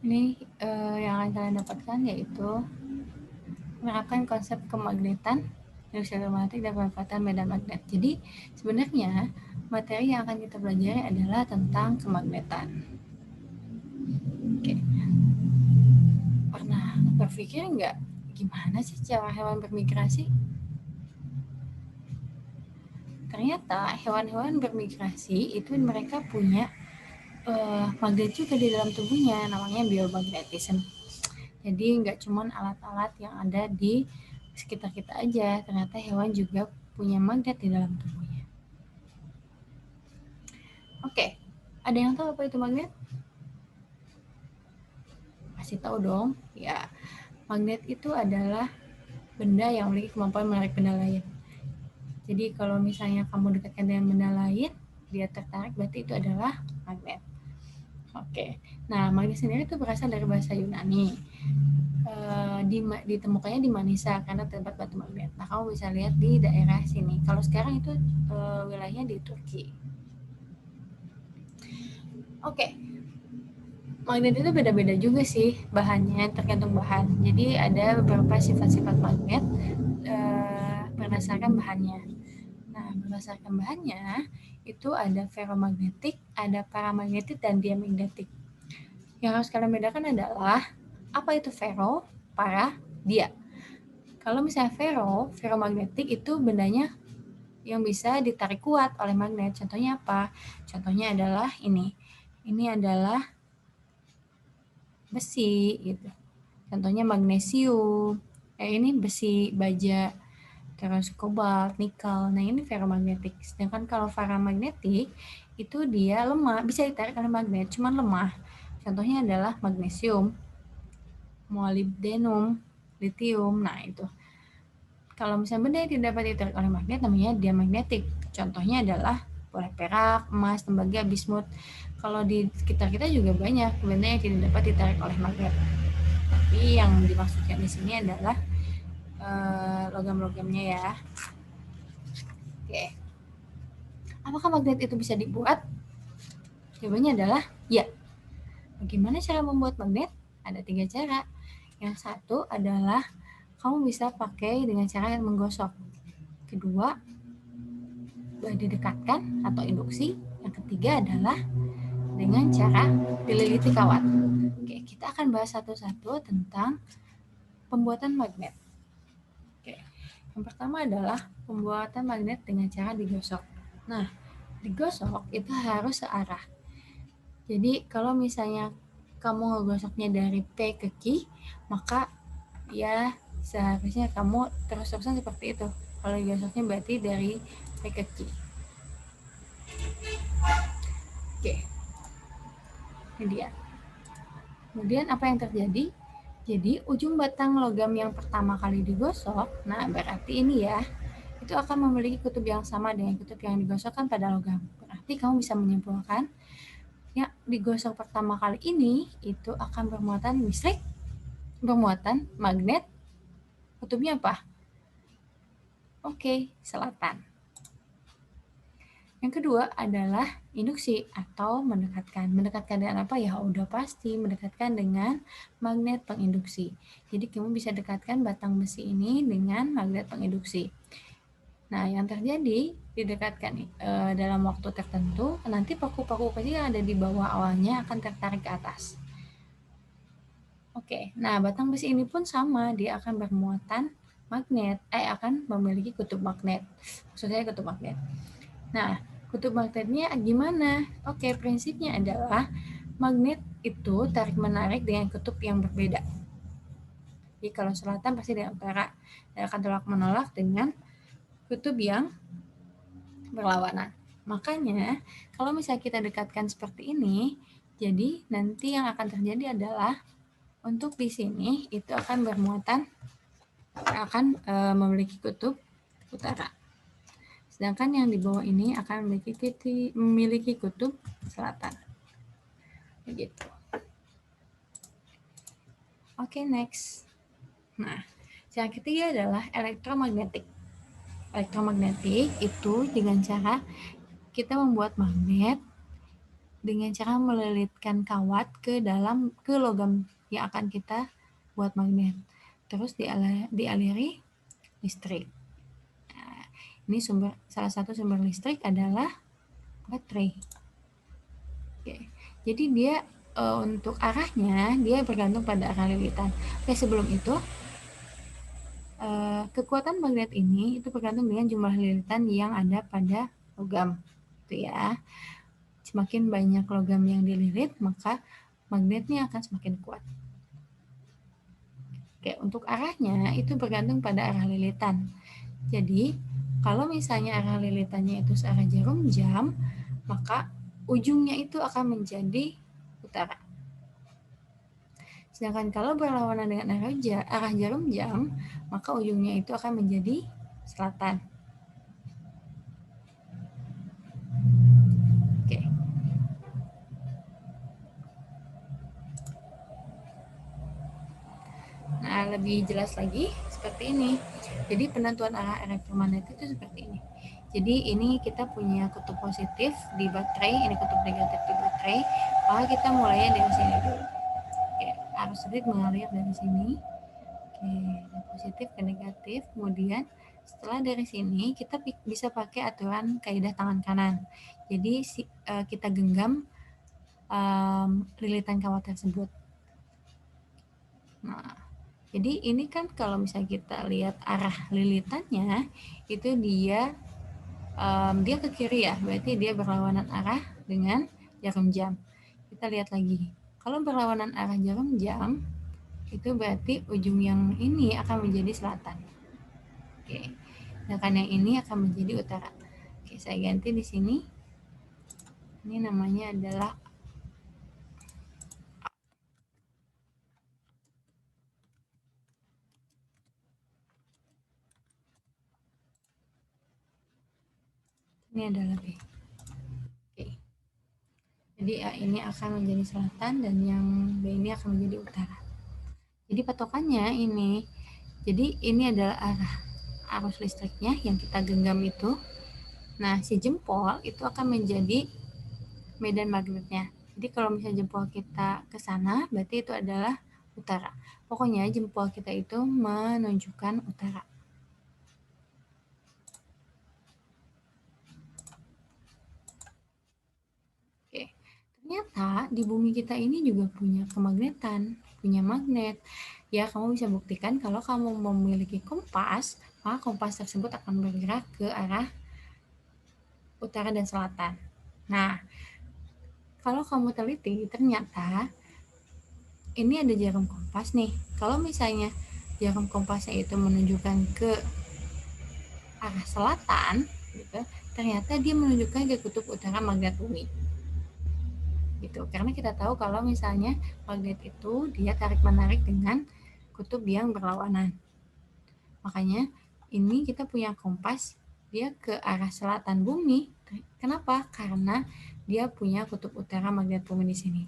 Ini yang akan kalian dapatkan yaitu menerapkan konsep kemagnetan, induksi otomatik, dan pemanfaatan medan magnet. Jadi sebenarnya materi yang akan kita pelajari adalah tentang kemagnetan. Oke. Pernah berpikir nggak gimana sih cara hewan bermigrasi? Ternyata hewan-hewan bermigrasi itu mereka punya magnet juga di dalam tubuhnya, namanya biomagnetisme. Jadi nggak cuma alat-alat yang ada di sekitar kita aja, ternyata hewan juga punya magnet di dalam tubuhnya. Oke, ada yang tahu apa itu magnet? Kasih tahu dong. Ya, magnet itu adalah benda yang memiliki kemampuan menarik benda lain. Jadi kalau misalnya kamu dekatkan dengan benda lain, dia tertarik, berarti itu adalah magnet. Oke, nah magnet sendiri itu berasal dari bahasa Yunani. Ditemukannya di Manisa karena terdapat batu magnet. Nah kamu bisa lihat di daerah sini. Kalau sekarang itu wilayahnya di Turki. Oke, magnet itu beda-beda juga sih bahannya, tergantung bahan. Jadi ada beberapa sifat-sifat magnet berdasarkan bahannya. Nah, berdasarkan bahannya itu ada ferromagnetik, ada paramagnetik, dan diamagnetik. Yang harus kalian bedakan adalah apa itu ferro, para, dia. Kalau misalnya ferromagnetik itu bendanya yang bisa ditarik kuat oleh magnet. Contohnya apa? Contohnya adalah ini. Ini adalah besi gitu. Contohnya magnesium. Ini besi, baja, terus kobalt, nikel. Nah, ini ferromagnetik. Sedangkan kalau paramagnetik itu dia lemah, bisa ditarik oleh magnet, cuman lemah. Contohnya adalah magnesium, molybdenum, litium. Nah, itu. Kalau misalnya benda yang tidak dapat ditarik oleh magnet namanya diamagnetik. Contohnya adalah boleh perak, emas, tembaga, bismut. Kalau di sekitar kita juga banyak benda yang tidak dapat ditarik oleh magnet. Tapi yang dimaksudkan di sini adalah logam-logamnya ya. Oke. Apakah magnet itu bisa dibuat? Jawabannya adalah ya. Bagaimana cara membuat magnet? Ada 3 cara. Yang satu adalah kamu bisa pakai dengan cara yang menggosok. Kedua, didekatkan atau induksi. Yang ketiga adalah dengan cara dililiti kawat. Oke, kita akan bahas satu-satu tentang pembuatan magnet. Oke, yang pertama adalah pembuatan magnet dengan cara digosok. Nah, digosok itu harus searah. Jadi kalau misalnya kamu ngegosoknya dari P ke Q, maka ya seharusnya kamu terus-terusan seperti itu. Kalau digosoknya berarti dari P ke Q. Oke, ini dia. Kemudian apa yang terjadi? Jadi ujung batang logam yang pertama kali digosok, nah berarti ini ya, itu akan memiliki kutub yang sama dengan kutub yang digosokkan pada logam. Berarti kamu bisa menyimpulkan, ya digosok pertama kali ini itu akan bermuatan listrik, bermuatan magnet, kutubnya apa? Oke, selatan. Yang kedua adalah induksi atau mendekatkan. Mendekatkan dengan apa ya? Udah pasti mendekatkan dengan magnet penginduksi. Jadi kamu bisa dekatkan batang besi ini dengan magnet penginduksi. Nah, yang terjadi didekatkan dalam waktu tertentu, nanti paku-paku kecil yang ada di bawah awalnya akan tertarik ke atas. Oke, nah batang besi ini pun sama, dia akan bermuatan magnet, akan memiliki kutub magnet. Maksudnya kutub magnet. Nah, kutub magnetnya gimana? Oke, prinsipnya adalah magnet itu tarik-menarik dengan kutub yang berbeda. Jadi kalau selatan pasti dengan utara, dan akan tolak-menolak dengan kutub yang berlawanan. Makanya, kalau misalnya kita dekatkan seperti ini, jadi nanti yang akan terjadi adalah untuk di sini itu akan bermuatan memiliki kutub utara. Sedangkan yang di bawah ini akan memiliki kutub selatan. Begitu. Oke, next. Nah, yang ketiga adalah elektromagnetik. Elektromagnetik itu dengan cara kita membuat magnet dengan cara melilitkan kawat ke logam yang akan kita buat magnet. Terus dialiri listrik. Nah, ini salah satu sumber listrik adalah baterai. Oke. Jadi dia untuk arahnya dia bergantung pada arah lilitan. Oke, sebelum itu kekuatan magnet ini itu bergantung dengan jumlah lilitan yang ada pada logam. Itu ya. Semakin banyak logam yang dililit, maka magnetnya akan semakin kuat. Oke, untuk arahnya itu bergantung pada arah lilitan. Jadi, kalau misalnya arah lilitannya itu searah jarum jam, maka ujungnya itu akan menjadi utara. Sedangkan kalau berlawanan dengan arah jarum jam, maka ujungnya itu akan menjadi selatan. Oke. Nah, lebih jelas lagi seperti ini. Jadi penentuan arah elektromagnet itu seperti ini. Jadi ini kita punya kutub positif di baterai, ini kutub negatif di baterai. Maka kita mulainya dari sini dulu. Oke, arus listrik mengalir dari sini. Oke, dari positif ke negatif. Kemudian setelah dari sini kita bisa pakai aturan kaidah tangan kanan. Jadi kita genggam lilitan kawat tersebut. Nah, jadi ini kan kalau misalnya kita lihat arah lilitannya itu dia ke kiri ya, berarti dia berlawanan arah dengan jarum jam. Kita lihat lagi. Kalau berlawanan arah jarum jam, itu berarti ujung yang ini akan menjadi selatan. Oke. Sedangkan yang ini akan menjadi utara. Oke, saya ganti di sini. Ini namanya adalah B. Oke. Jadi A ini akan menjadi selatan dan yang B ini akan menjadi utara. Jadi patokannya ini. Jadi ini adalah arah arus listriknya yang kita genggam itu. Nah, si jempol itu akan menjadi medan magnetnya. Jadi kalau misalnya jempol kita ke sana, berarti itu adalah utara. Pokoknya jempol kita itu menunjukkan utara. Oke. Ternyata di bumi kita ini juga punya kemagnetan, punya magnet. Ya, kamu bisa buktikan kalau kamu memiliki kompas, maka kompas tersebut akan bergerak ke arah utara dan selatan. Nah, kalau kamu teliti, ternyata ini ada jarum kompas nih. Kalau misalnya jarum kompasnya itu menunjukkan ke arah selatan, gitu, ternyata dia menunjukkan ke kutub utara magnet bumi. Gitu. Karena kita tahu kalau misalnya magnet itu dia tarik-menarik dengan kutub yang berlawanan. Makanya ini kita punya kompas dia ke arah selatan bumi. Kenapa? Karena dia punya kutub utara magnet bumi di sini.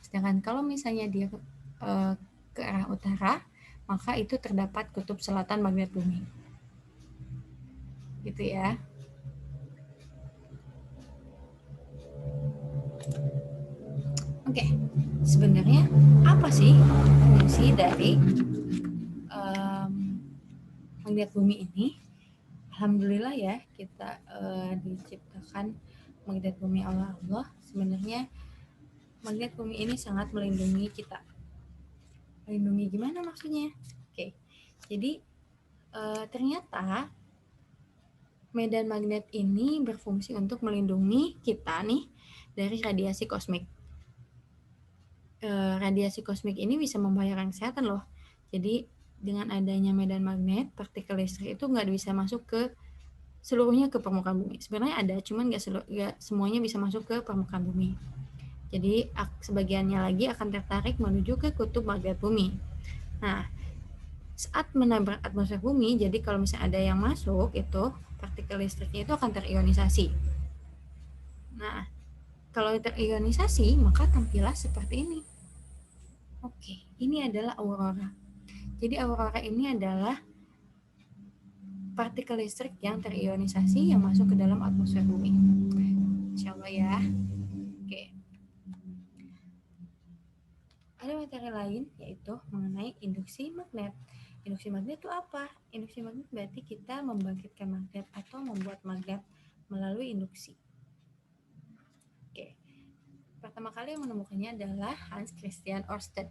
Sedangkan kalau misalnya dia ke arah utara, maka itu terdapat kutub selatan magnet bumi. Gitu ya. Oke, sebenarnya apa sih fungsi dari magnet bumi ini? Alhamdulillah ya kita diciptakan magnet bumi oleh Allah. Sebenarnya magnet bumi ini sangat melindungi kita. Melindungi gimana maksudnya? Oke, jadi ternyata medan magnet ini berfungsi untuk melindungi kita nih dari radiasi kosmik. Radiasi kosmik ini bisa membahayakan kesehatan loh. Jadi dengan adanya medan magnet, partikel listrik itu nggak bisa masuk ke seluruhnya ke permukaan bumi. Sebenarnya ada, cuman nggak semuanya bisa masuk ke permukaan bumi. Jadi sebagiannya lagi akan tertarik menuju ke kutub magnet bumi. Nah, saat menabrak atmosfer bumi, jadi kalau misalnya ada yang masuk itu partikel listriknya itu akan terionisasi. Nah, kalau terionisasi maka tampilah seperti ini. Oke, ini adalah aurora. Jadi aurora ini adalah partikel listrik yang terionisasi yang masuk ke dalam atmosfer bumi. Insya Allah ya. Oke. Ada materi lain yaitu mengenai induksi magnet. Induksi magnet itu apa? Induksi magnet berarti kita membangkitkan magnet atau membuat magnet melalui induksi. Oke. Pertama kali yang menemukannya adalah Hans Christian Ørsted.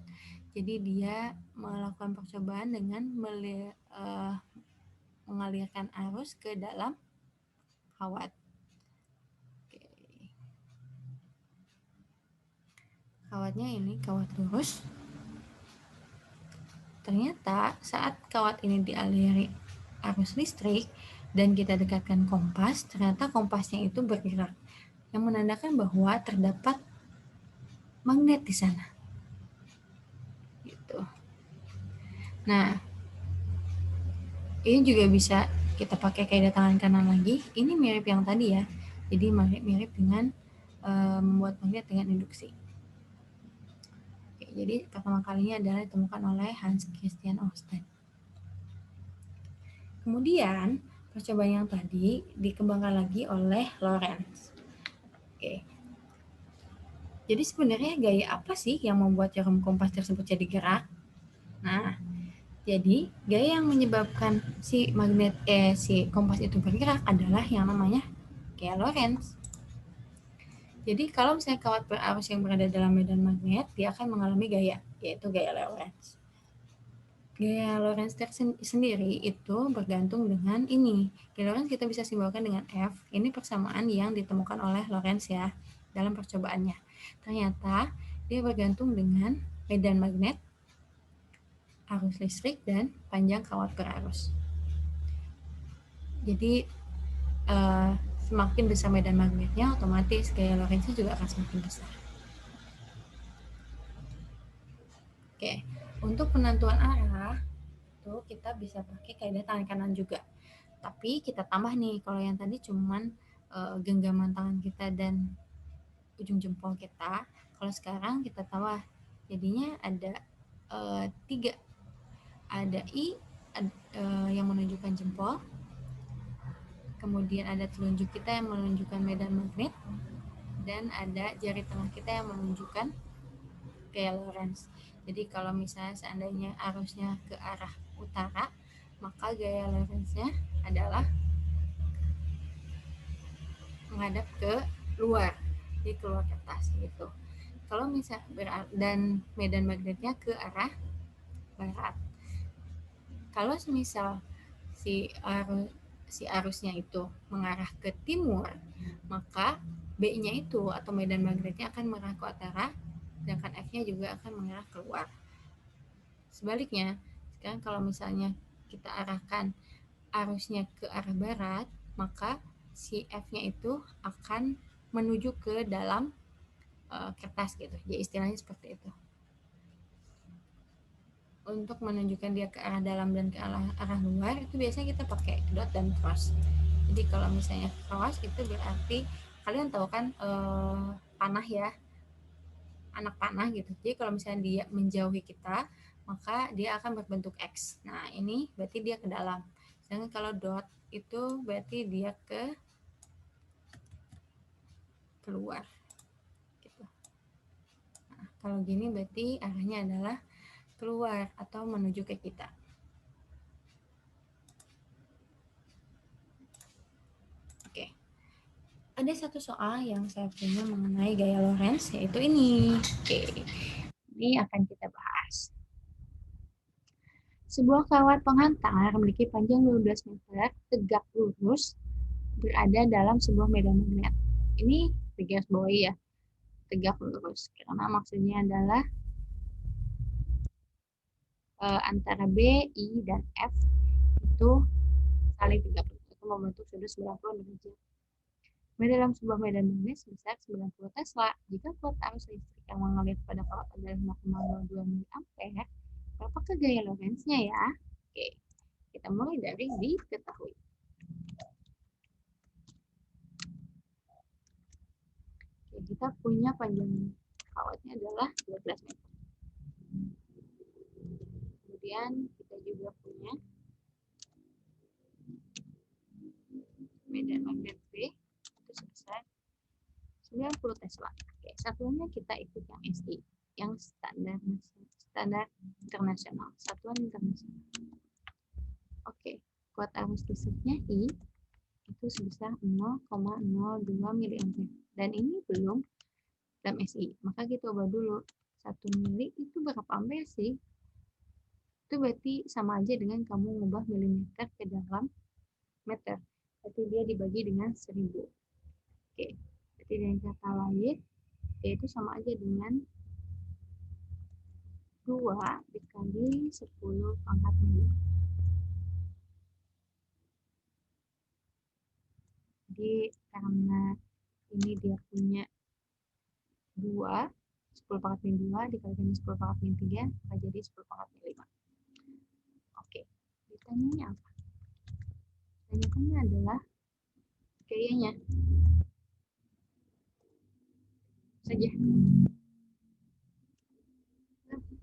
Jadi dia melakukan percobaan dengan mengalirkan arus ke dalam kawat. Oke. Kawatnya ini kawat lurus. Ternyata saat kawat ini dialiri arus listrik dan kita dekatkan kompas, ternyata kompasnya itu bergerak, yang menandakan bahwa terdapat magnet di sana. Gitu. Nah, ini juga bisa kita pakai kaidah tangan kanan lagi. Ini mirip yang tadi ya. Jadi mirip dengan membuat magnet dengan induksi. Oke, jadi pertama kalinya adalah ditemukan oleh Hans Christian Ørsted. Kemudian percobaan yang tadi dikembangkan lagi oleh Lorentz. Oke. Jadi sebenarnya gaya apa sih yang membuat jarum kompas tersebut jadi gerak? Nah, jadi gaya yang menyebabkan si kompas itu bergerak adalah yang namanya gaya Lorentz. Jadi kalau misalnya kawat berarus yang berada dalam medan magnet, dia akan mengalami gaya, yaitu gaya Lorentz. Gaya Lorentz sendiri itu bergantung dengan ini. Gaya Lorentz kita bisa simbolkan dengan F. Ini persamaan yang ditemukan oleh Lorentz ya dalam percobaannya. Ternyata dia bergantung dengan medan magnet, arus listrik, dan panjang kawat berarus. Jadi semakin besar medan magnetnya, otomatis gaya Lorentz juga akan semakin besar. Oke, untuk penentuan arah itu kita bisa pakai kaidah tangan kanan juga. Tapi kita tambah nih, kalau yang tadi cuman genggaman tangan kita dan ujung jempol kita, kalau sekarang kita tambah, jadinya ada 3. Ada I yang menunjukkan jempol, kemudian ada telunjuk kita yang menunjukkan medan magnet, dan ada jari tengah kita yang menunjukkan gaya Lorentz. Jadi kalau misalnya seandainya arusnya ke arah utara, maka gaya Lorentz-nya adalah menghadap ke luar, di keluar kertas gitu. Kalau misal dan medan magnetnya ke arah barat. Kalau misal si arusnya itu mengarah ke timur, maka B-nya itu atau medan magnetnya akan mengarah ke utara, sedangkan F-nya juga akan mengarah keluar. Sebaliknya, sekarang kalau misalnya kita arahkan arusnya ke arah barat, maka si F-nya itu akan menuju ke dalam kertas gitu. Jadi istilahnya seperti itu. Untuk menunjukkan dia ke arah dalam dan ke arah luar, itu biasanya kita pakai dot dan cross. Jadi kalau misalnya cross itu berarti kalian tahu kan panah ya, anak panah gitu. Jadi kalau misalnya dia menjauhi kita, maka dia akan berbentuk X. Nah, ini berarti dia ke dalam. Sedangkan kalau dot itu berarti dia ke keluar. Gitu. Nah, kalau gini berarti arahnya adalah keluar atau menuju ke kita. Oke. Ada satu soal yang saya punya mengenai gaya Lorentz, yaitu ini. Oke. Ini akan kita bahas. Sebuah kawat penghantar memiliki panjang 12 meter, tegak lurus, berada dalam sebuah medan magnet. Ini digarisbawahi ya, tegak lurus. Karena maksudnya adalah antara B, I, dan F itu saling tegak lurus atau membentuk sudut 90 derajat. Dalam sebuah medan magnet sebesar 90 Tesla. Jika kuat arus listrik yang mengalir pada kawat adalah 0,02 mA, berapakah gaya Lorentz-nya ya? Oke, kita mulai dari diketahui. Oke, kita punya panjang kawatnya adalah 12 meter. Kemudian kita juga punya medan magnet B itu sebesar 90 Tesla. Oke, satuannya kita ikut yang SI. yang standar internasional, satuan internasional. Oke, kuat arus listriknya I itu sebesar 0,02 miliampere. Dan ini belum dalam SI. Maka kita ubah dulu. 1 mili itu berapa ampere sih? Itu berarti sama aja dengan kamu mengubah milimeter ke dalam meter. Berarti dia dibagi dengan 1000. Oke, berarti dengan kata lain, yaitu sama aja dengan 2 dikali 10 pangkat mili. Jadi karena ini dia punya 2, 10 pangkat min 2 dikalikan 10 pangkat min 3, maka jadi 10 pangkat min 5. Oke, ditanyanya apa? Tanyakannya adalah gayanya saja.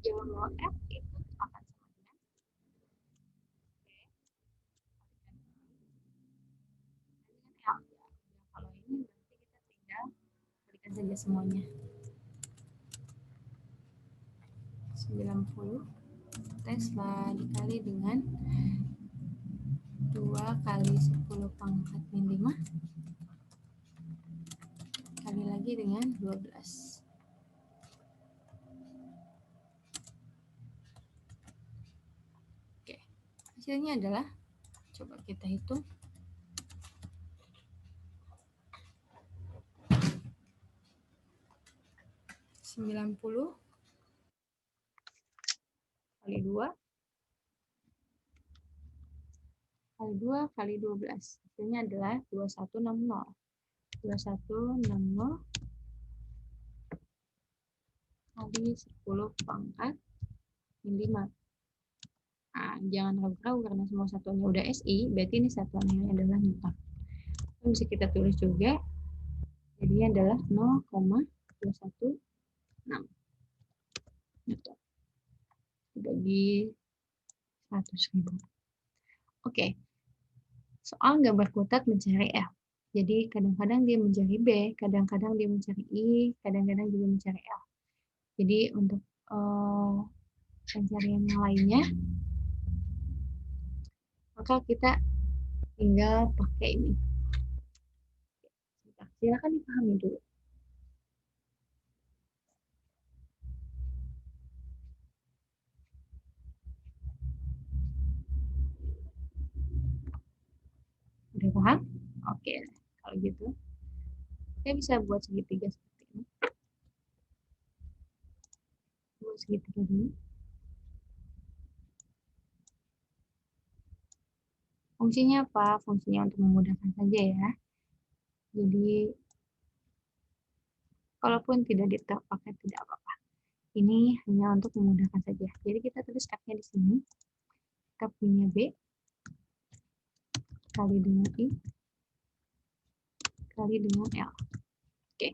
Jawaban bahwa F itu akan sama dengan L. Kalau ini berarti kita tinggal berikan saja semuanya. 90 Tesla dikali dengan 2 kali 10 pangkat min 5 kali lagi dengan 12. Oke, hasilnya adalah, coba kita hitung. Sembilan puluh kali 2 kali 2 kali 12. Hasilnya adalah 2160. 2160 kali 10 pangkat min 5. Nah, jangan ragu-ragu karena semua satuannya udah SI, berarti ini satuannya adalah Newton. Bisa kita tulis juga, jadinya adalah 0,216 Newton dibagi 100.000. Oke, soal gambar kutat mencari F. Jadi kadang-kadang dia mencari B, kadang-kadang dia mencari I, kadang-kadang juga mencari L. Jadi untuk pencarian yang lainnya, maka kita tinggal pakai ini. Silakan dipahami dulu. Udah paham? Oke, kalau gitu saya bisa buat segitiga seperti ini. Buat segitiga dulu. Fungsinya apa? Fungsinya untuk memudahkan saja ya. Jadi kalaupun tidak dipakai tidak apa-apa. Ini hanya untuk memudahkan saja. Jadi kita tulis F-nya di sini. Kita punya B kali dengan I kali dengan L. Oke.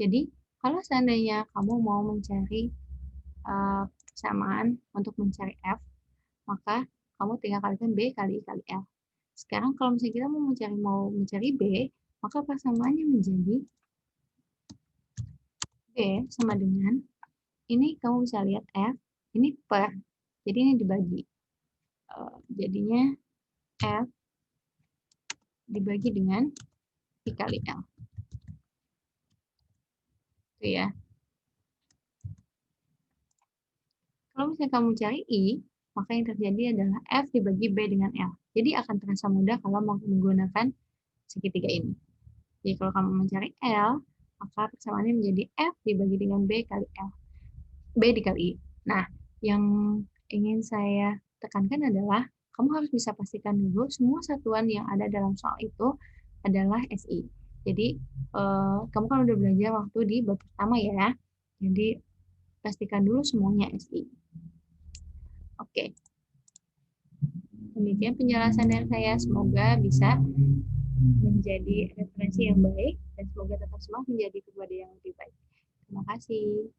Jadi kalau seandainya kamu mau mencari persamaan untuk mencari F, maka kamu tinggal kalikan B kali I kali L. Sekarang kalau misalnya kita mau mencari B, maka persamaannya menjadi B sama dengan, ini kamu bisa lihat F, ini per, jadi ini dibagi. Jadinya F dibagi dengan I kali L. Itu ya. Kalau misalnya kamu cari I, maka yang terjadi adalah F dibagi B dengan L. Jadi akan terasa mudah kalau mau menggunakan segitiga ini. Jadi kalau kamu mencari L, maka persamaannya menjadi F dibagi dengan B kali L. B dikali I. Nah, yang ingin saya tekankan adalah kamu harus bisa pastikan dulu semua satuan yang ada dalam soal itu adalah SI. Jadi, kamu kan udah belajar waktu di bab pertama ya. Jadi, pastikan dulu semuanya SI. Oke. Demikian penjelasan dari saya. Semoga bisa menjadi referensi yang baik dan semoga tetap semangat menjadi pribadi yang lebih baik. Terima kasih.